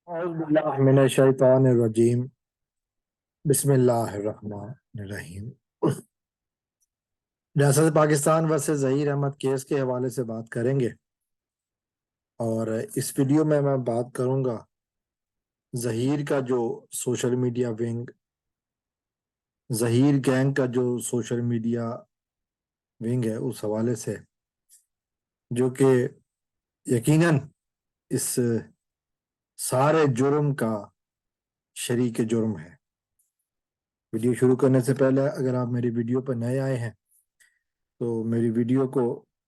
اعوذ باللہ من الشیطان الرجیم بسم اللہ الرحمن الرحیم۔ ریاست پاکستان ورسز ظہیر احمد کیس کے حوالے سے بات کریں گے، اور اس ویڈیو میں بات کروں گا ظہیر کا جو social media wing, Zaheer gang کا جو سوشل میڈیا ونگ ہے اس حوالے سے، جو کہ یقیناً اس سارے جرم کا شریک جرم ہے۔ ویڈیو شروع کرنے سے پہلے اگر آپ میری ویڈیو پر نئے آئے ہیں تو میری ویڈیو کو،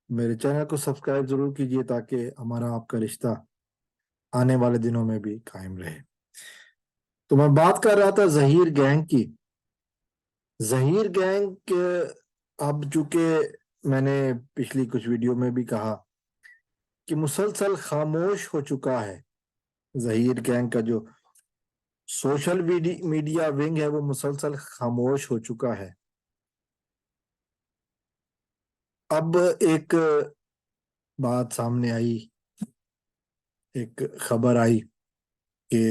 میرے چینل کو سبسکرائب ضرور کیجیے تاکہ ہمارا آپ کا رشتہ آنے والے دنوں میں بھی قائم رہے۔ تو میں بات کر رہا تھا ظہیر گینگ کی۔ ظہیر گینگ اب چونکہ میں نے پچھلی کچھ ویڈیو میں بھی کہا کہ مسلسل خاموش ہو چکا ہے۔ ظہیر گینگ کا جو سوشل میڈیا ونگ ہے وہ مسلسل خاموش ہو چکا ہے۔ اب ایک بات سامنے آئی، ایک خبر آئی کہ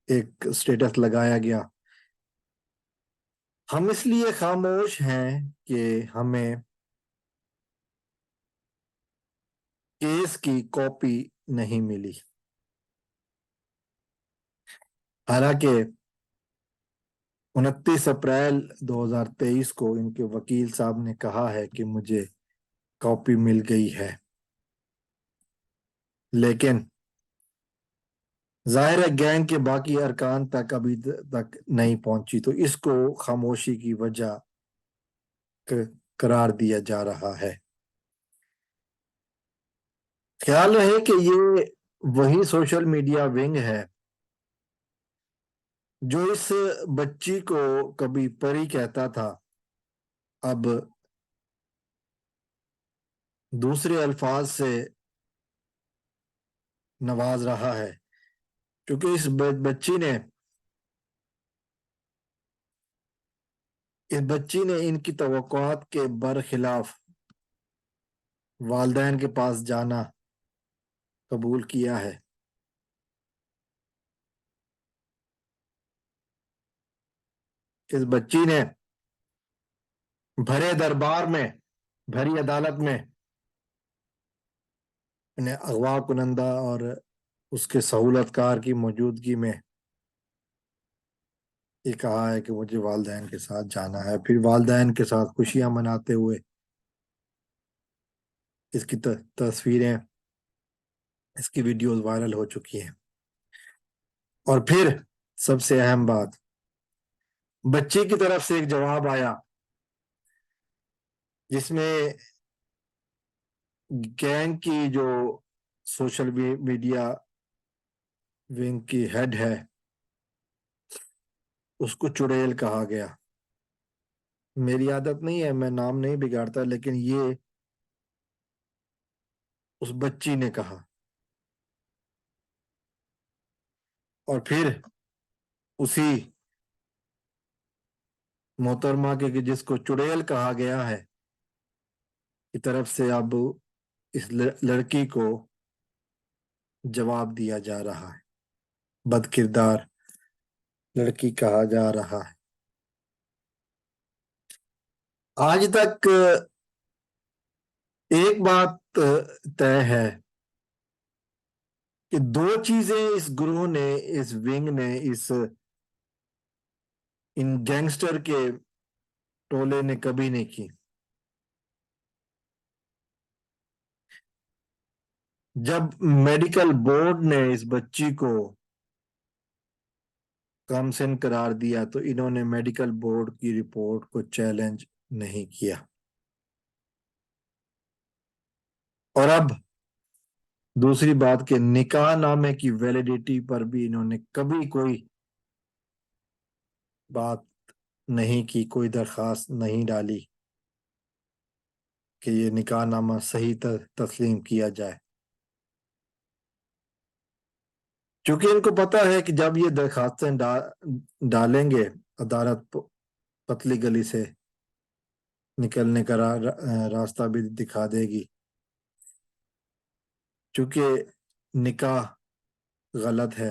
ایک سٹیٹس لگایا گیا، ہم اس لیے خاموش ہیں کہ ہمیں کیس کی کاپی نہیں ملی۔ حالانکہ 29 اپریل 2023 کو ان کے وکیل صاحب نے کہا ہے کہ مجھے کاپی مل گئی ہے، لیکن ظاہر ہے گینگ کے باقی ارکان تک ابھی تک نہیں پہنچی، تو اس کو خاموشی کی وجہ قرار دیا جا رہا ہے۔ خیال رہے کہ یہ وہی سوشل میڈیا ونگ ہے جو اس بچی کو کبھی پری کہتا تھا، اب دوسرے الفاظ سے نواز رہا ہے، کیونکہ اس بچی نے ان کی توقعات کے برخلاف والدین کے پاس جانا قبول کیا ہے۔ اس بچی نے بھرے دربار میں، بھری عدالت میں انہیں اغوا کنندہ اور اس کے سہولت کار کی موجودگی میں یہ کہا ہے کہ مجھے والدین کے ساتھ جانا ہے۔ پھر والدین کے ساتھ خوشیاں مناتے ہوئے اس کی تصویریں، اس کی ویڈیوز وائرل ہو چکی ہیں۔ اور پھر سب سے اہم بات، بچی کی طرف سے ایک جواب آیا جس میں گینگ کی جو سوشل میڈیا ونگ کی ہیڈ ہے اس کو چڑیل کہا گیا۔ میری عادت نہیں ہے، میں نام نہیں بگاڑتا، لیکن یہ اس بچی نے کہا۔ اور پھر اسی محترمہ کے جس کو چڑیل کہا گیا ہے کی طرف سے اب اس لڑکی کو جواب دیا جا رہا ہے، بد کردار لڑکی کہا جا رہا ہے۔ آج تک ایک بات طے ہے کہ دو چیزیں اس گروہ نے، اس ونگ نے، ان گینگسٹر کے ٹولے نے کبھی نہیں کی۔ جب میڈیکل بورڈ نے اس بچی کو کم سن قرار دیا تو انہوں نے میڈیکل بورڈ کی رپورٹ کو چیلنج نہیں کیا، اور اب دوسری بات کہ نکاح نامے کی ویلیڈیٹی پر بھی انہوں نے کبھی کوئی بات نہیں کی، کوئی درخواست نہیں ڈالی کہ یہ نکاح نامہ صحیح تسلیم کیا جائے، چونکہ ان کو پتا ہے کہ جب یہ درخواستیں ڈالیں گے عدالت پتلی گلی سے نکلنے کا راستہ بھی دکھا دے گی، چونکہ نکاح غلط ہے،